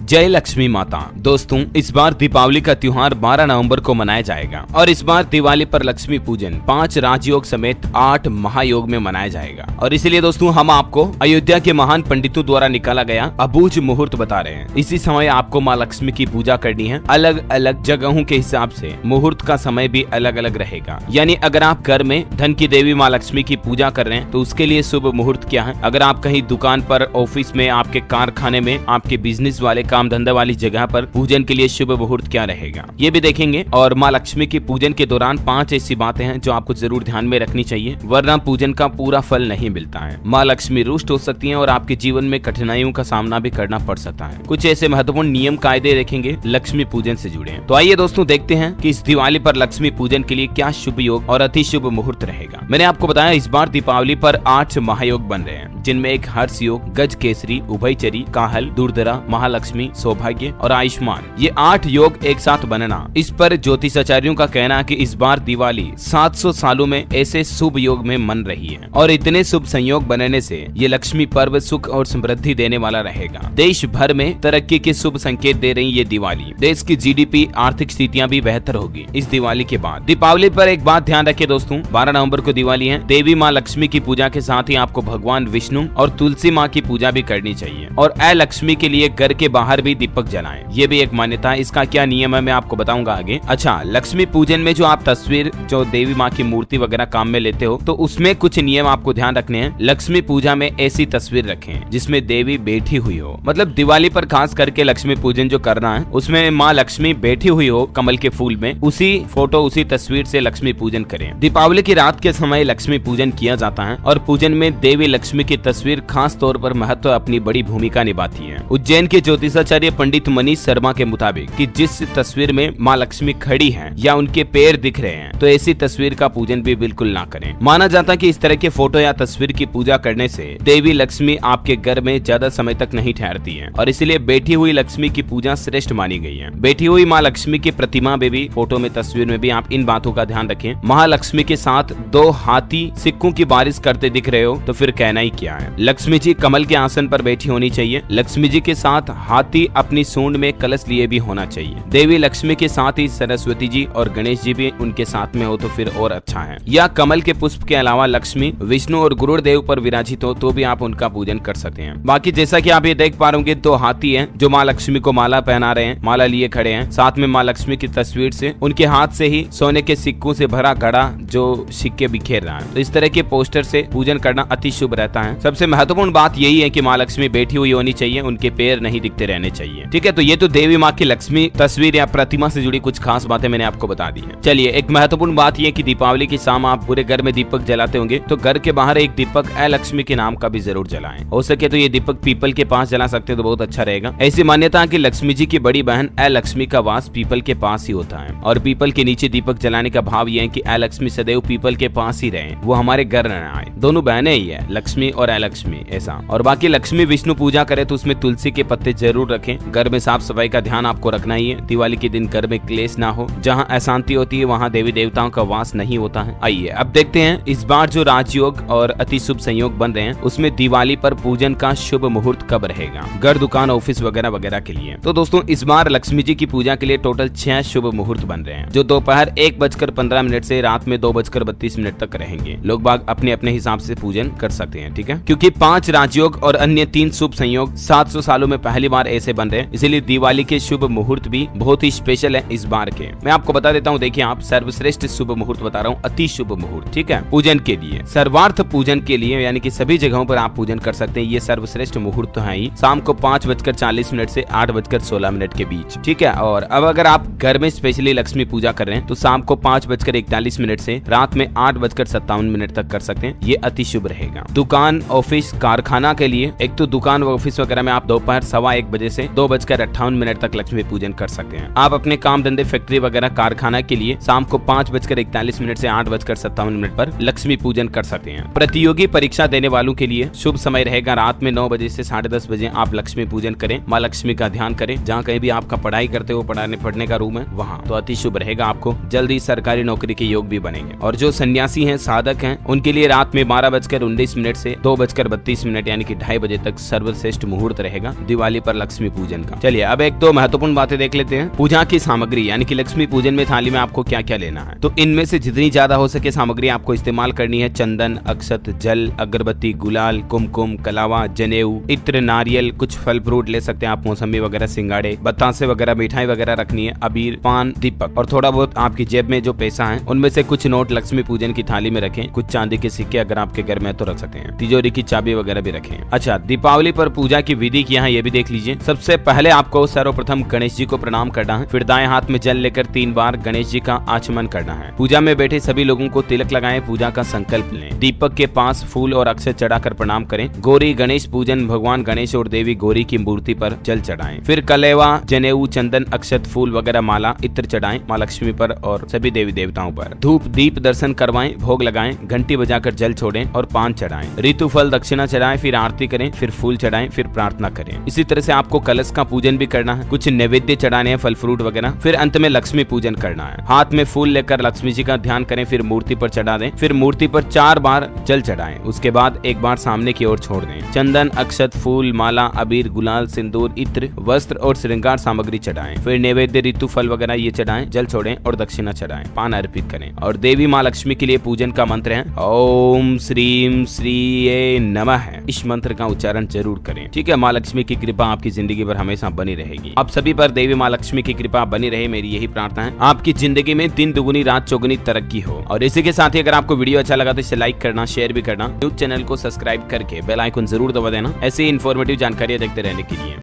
जय लक्ष्मी माता। दोस्तों, इस बार दीपावली का त्योहार 12 नवंबर को मनाया जाएगा और इस बार दिवाली पर लक्ष्मी पूजन 5 राजयोग समेत 8 महायोग में मनाया जाएगा। और इसलिए दोस्तों हम आपको अयोध्या के महान पंडितों द्वारा निकाला गया अबूझ मुहूर्त बता रहे हैं। इसी समय आपको माँ लक्ष्मी की पूजा करनी है। अलग अलग जगहों के हिसाब से मुहूर्त का समय भी अलग अलग रहेगा। यानी अगर आप घर में धन की देवी माँ लक्ष्मी की पूजा कर रहे हैं तो उसके लिए शुभ मुहूर्त क्या है। अगर आप कहीं दुकान पर, ऑफिस में, आपके कारखाने में, आपके बिजनेस वाले काम धंधा वाली जगह पर पूजन के लिए शुभ मुहूर्त क्या रहेगा, ये भी देखेंगे। और माँ लक्ष्मी की पूजन के दौरान 5 ऐसी बातें हैं जो आपको जरूर ध्यान में रखनी चाहिए, वरना पूजन का पूरा फल नहीं मिलता है। माँ लक्ष्मी रुष्ट हो सकती हैं और आपके जीवन में कठिनाइयों का सामना भी करना पड़ सकता है। कुछ ऐसे महत्वपूर्ण नियम कायदे देखेंगे लक्ष्मी पूजन से जुड़े। तो आइए दोस्तों देखते हैं कि इस दिवाली पर लक्ष्मी पूजन के लिए क्या शुभ योग और अति शुभ मुहूर्त रहेगा। मैंने आपको बताया इस बार दीपावली पर 8 महायोग बन रहे हैं, जिनमें एक हर्ष योग, गज केसरी, उभयचरी, काहल, दुर्धरा, महालक्ष्मी, सौभाग्य और आयुष्मान, ये 8 योग एक साथ बनना। इस पर ज्योतिषाचार्यों का कहना है कि इस बार दिवाली 700 सालों में ऐसे शुभ योग में मन रही है और इतने शुभ संयोग बनने से ये लक्ष्मी पर्व सुख और समृद्धि देने वाला रहेगा। देश भर में तरक्की के शुभ संकेत दे रही ये दिवाली। देश की जीडीपी आर्थिक स्थितियां भी बेहतर होगी इस दिवाली के बाद। दीपावली पर एक बात ध्यान रखिए दोस्तों, 12 नवंबर को दिवाली है। देवी माँ लक्ष्मी की पूजा के साथ ही आपको भगवान विष्णु और तुलसी माँ की पूजा भी करनी चाहिए। और लक्ष्मी के लिए घर के बाहर भी दीपक जलाएं, ये भी एक मान्यता है। इसका क्या नियम है मैं आपको बताऊंगा आगे। अच्छा, लक्ष्मी पूजन में जो आप तस्वीर, जो देवी माँ की मूर्ति वगैरह काम में लेते हो, तो उसमें कुछ नियम आपको ध्यान रखने हैं। लक्ष्मी पूजा में ऐसी तस्वीर रखें जिसमें देवी बैठी हुई हो। मतलब दिवाली पर खास करके लक्ष्मी पूजन जो करना है उसमें माँ लक्ष्मी बैठी हुई हो कमल के फूल में, उसी फोटो, उसी तस्वीर से लक्ष्मी पूजन करें। दीपावली की रात के समय लक्ष्मी पूजन किया जाता है और पूजन में देवी लक्ष्मी की तस्वीर खास तौर पर महत्व अपनी बड़ी भूमिका निभाती है। उज्जैन के ज्योतिषाचार्य पंडित मनीष शर्मा के मुताबिक कि जिस तस्वीर में माँ लक्ष्मी खड़ी हैं या उनके पैर दिख रहे हैं, तो ऐसी तस्वीर का पूजन भी बिल्कुल ना करें। माना जाता है कि इस तरह के फोटो या तस्वीर की पूजा करने से देवी लक्ष्मी आपके घर में ज्यादा समय तक नहीं ठहरती है और इसलिए बैठी हुई लक्ष्मी की पूजा श्रेष्ठ मानी गई है। बैठी हुई माँ लक्ष्मी की प्रतिमा में भी, फोटो में, तस्वीर में भी आप इन बातों का ध्यान रखें। महालक्ष्मी के साथ 2 हाथी सिक्कों की बारिश करते दिख रहे हो तो फिर कहना ही क्या है। लक्ष्मी जी कमल के आसन पर बैठी होनी चाहिए। लक्ष्मी जी के साथ हाथी अपनी सूंड में कलश लिए भी होना चाहिए। देवी लक्ष्मी के साथ ही सरस्वती जी और गणेश जी भी उनके साथ में हो तो फिर और अच्छा है। या कमल के पुष्प के अलावा लक्ष्मी, विष्णु और गुरुदेव पर विराजित हो तो भी आप उनका पूजन कर सकते हैं। बाकी जैसा कि आप ये देख पा रहे होंगे, 2 हाथी हैं जो माँ लक्ष्मी को माला पहना रहे हैं, माला लिए खड़े हैं। साथ में माँ लक्ष्मी की तस्वीर से उनके हाथ से ही सोने के सिक्कों से भरा घड़ा जो सिक्के बिखेर रहा है। तो इस तरह के पोस्टर से पूजन करना अति शुभ रहता है। सबसे महत्वपूर्ण बात यही है कि माँ लक्ष्मी बैठी हुई होनी चाहिए, उनके पैर नहीं दिखते रहने चाहिए। ठीक है, तो ये तो देवी माँ की लक्ष्मी तस्वीर या प्रतिमा से जुड़ी कुछ खास बातें मैंने आपको बता दी है। चलिए, एक महत्वपूर्ण बात यह कि दीपावली की शाम आप पूरे घर में दीपक जलाते होंगे, तो घर के बाहर एक दीपक लक्ष्मी के नाम का भी जरूर जलाएं। हो सके तो ये दीपक पीपल के पास जला सकते तो बहुत अच्छा रहेगा। ऐसी मान्यता है कि लक्ष्मी जी की बड़ी बहन लक्ष्मी का वास पीपल के पास ही होता है और पीपल के नीचे दीपक जलाने का भाव यह है कि लक्ष्मी सदैव पीपल के पास ही रहे, वो हमारे घर न आए। दोनों बहनें ही है, लक्ष्मी और लक्ष्मी, ऐसा। और बाकी लक्ष्मी विष्णु पूजा करे तो उसमें तुलसी के पत्ते जरूर रखें। घर में साफ सफाई का ध्यान आपको रखना ही है। दिवाली के दिन घर में क्लेश ना हो, जहाँ अशांति होती है वहाँ देवी देवताओं का वास नहीं होता है। आइए अब देखते हैं इस बार जो राजयोग और अति शुभ संयोग बन रहे हैं उसमें दिवाली पर पूजन का शुभ मुहूर्त कब रहेगा, घर, दुकान, ऑफिस वगैरह वगैरह के लिए। तो दोस्तों इस बार लक्ष्मी जी की पूजा के लिए टोटल 6 शुभ मुहूर्त बन रहे हैं, जो दोपहर 1:15 से रात में 2:32 तक रहेंगे। लोग बाग अपने अपने हिसाब से पूजन कर सकते हैं। ठीक है, क्योंकि 5 राजयोग और अन्य 3 शुभ संयोग 700 सालों में पहली बार ऐसे बन रहे हैं, इसीलिए दिवाली के शुभ मुहूर्त भी बहुत ही स्पेशल है इस बार के। मैं आपको बता देता हूँ, देखिए आप, सर्वश्रेष्ठ शुभ मुहूर्त बता रहा हूँ, अति शुभ मुहूर्त। ठीक है, पूजन के लिए, सर्वार्थ पूजन के लिए, यानी कि सभी जगहों पर आप पूजन कर सकते हैं। ये सर्वश्रेष्ठ मुहूर्त तो है ही। शाम को 5:40 से 8:16 के बीच। ठीक है, और अब अगर आप घर में स्पेशली लक्ष्मी पूजा कर रहे हैं तो शाम को 5:41 से रात में 8:57 तक कर सकते हैं। ये अति शुभ रहेगा। दुकान, ऑफिस, कारखाना के लिए, एक तो दुकान व ऑफिस वगैरह में आप दोपहर 1:15 बजे से 2:58 तक लक्ष्मी पूजन कर सकते हैं। आप अपने काम धंधे, फैक्ट्री वगैरह, कारखाना के लिए शाम को 5:41 से 8:57 पर लक्ष्मी पूजन कर सकते हैं। प्रतियोगी परीक्षा देने वालों के लिए शुभ समय रहेगा रात में 9 बजे से 10:30 बजे आप लक्ष्मी पूजन करें, माँ लक्ष्मी का ध्यान करें। जहाँ कहीं भी आपका पढ़ाई करते हो, पढ़ने का रूम है, वहाँ तो अति शुभ रहेगा। आपको जल्दी सरकारी नौकरी के योग भी बनेंगे। और जो सन्यासी हैं, साधक हैं, उनके लिए रात में 12:19 से 2 2:32 यानी कि 2:30 बजे तक सर्वश्रेष्ठ मुहूर्त रहेगा दिवाली पर लक्ष्मी पूजन का। चलिए अब एक दो महत्वपूर्ण बातें देख लेते हैं। पूजा की सामग्री यानी कि लक्ष्मी पूजन में थाली में आपको क्या क्या लेना है, तो इनमें से जितनी ज्यादा हो सके सामग्री आपको इस्तेमाल करनी है। चंदन, अक्षत, जल, अगरबत्ती, गुलाल, कुमकुम, कलावा, जनेऊ, इत्र, नारियल, कुछ फल फ्रूट ले सकते हैं आप, मौसमी वगैरह, सिंगाड़े, बतासे वगैरह, मिठाई वगैरह रखनी है, अबीर, पान, दीपक और थोड़ा बहुत आपकी जेब में जो पैसा है उनमें से कुछ नोट लक्ष्मी पूजन की थाली में रखें। कुछ चांदी के सिक्के अगर आपके घर में तो रख सकते हैं। तिजोरी की चाबी वगैरह भी रखें। अच्छा, दीपावली पर पूजा की विधि क्या है ये भी देख लीजिए। सबसे पहले आपको सर्वप्रथम गणेश जी को प्रणाम करना है, फिर दाएं हाथ में जल लेकर 3 बार गणेश जी का आचमन करना है। पूजा में बैठे सभी लोगों को तिलक लगाएं, पूजा का संकल्प लें। दीपक के पास फूल और अक्षत चढ़ाकर प्रणाम करें। गौरी गणेश पूजन, भगवान गणेश और देवी गौरी की मूर्ति पर जल चढ़ाएं। फिर कलेवा, जनेऊ, चंदन, अक्षत, फूल वगैरह, माला, इत्र चढ़ाएं माँ लक्ष्मी पर और सभी देवी देवताओं पर। धूप दीप दर्शन करवाएं, भोग लगाएं, घंटी बजाकर जल छोड़ें और पान चढ़ाएं। ऋतु फल दक्षिणा चढ़ाएं, फिर आरती करें, फिर फूल चढ़ाएं, फिर प्रार्थना करें। इसी तरह से आपको कलश का पूजन भी करना है, कुछ नैवेद्य चढ़ाने हैं, फल फ्रूट वगैरह। फिर अंत में लक्ष्मी पूजन करना है। हाथ में फूल लेकर लक्ष्मी जी का ध्यान करें, फिर मूर्ति पर चढ़ा दें, फिर मूर्ति पर 4 बार जल चढ़ाएं। उसके बाद एक बार सामने की ओर छोड़ दें। चंदन, अक्षत, फूल, माला, अबीर, गुलाल, सिंदूर, इत्र, वस्त्र और श्रृंगार सामग्री चढ़ाएं। फिर नैवेद्य, ऋतु फल वगैरह ये चढ़ाएं, जल छोड़ें और दक्षिणा चढ़ाएं, पान अर्पित करें। और देवी माँ लक्ष्मी के लिए पूजन का मंत्र है ओम श्रीम श्रीये नमः। इस मंत्र का उच्चारण जरूर करें, ठीक है। माँ लक्ष्मी की कृपा आपकी जिंदगी पर हमेशा बनी रहेगी। आप सभी पर देवी माँ लक्ष्मी की कृपा बनी रहे, मेरी यही प्रार्थना है। आपकी जिंदगी में दिन दुगुनी रात चौगुनी तरक्की हो। और इसी के साथ ही अगर आपको वीडियो अच्छा लगा तो इसे लाइक करना, शेयर भी करना, न्यूज चैनल को सब्सक्राइब करके बेल आइकन जरूर दबा देना ऐसी इन्फॉर्मेटिव जानकारियां देखते रहने के लिए।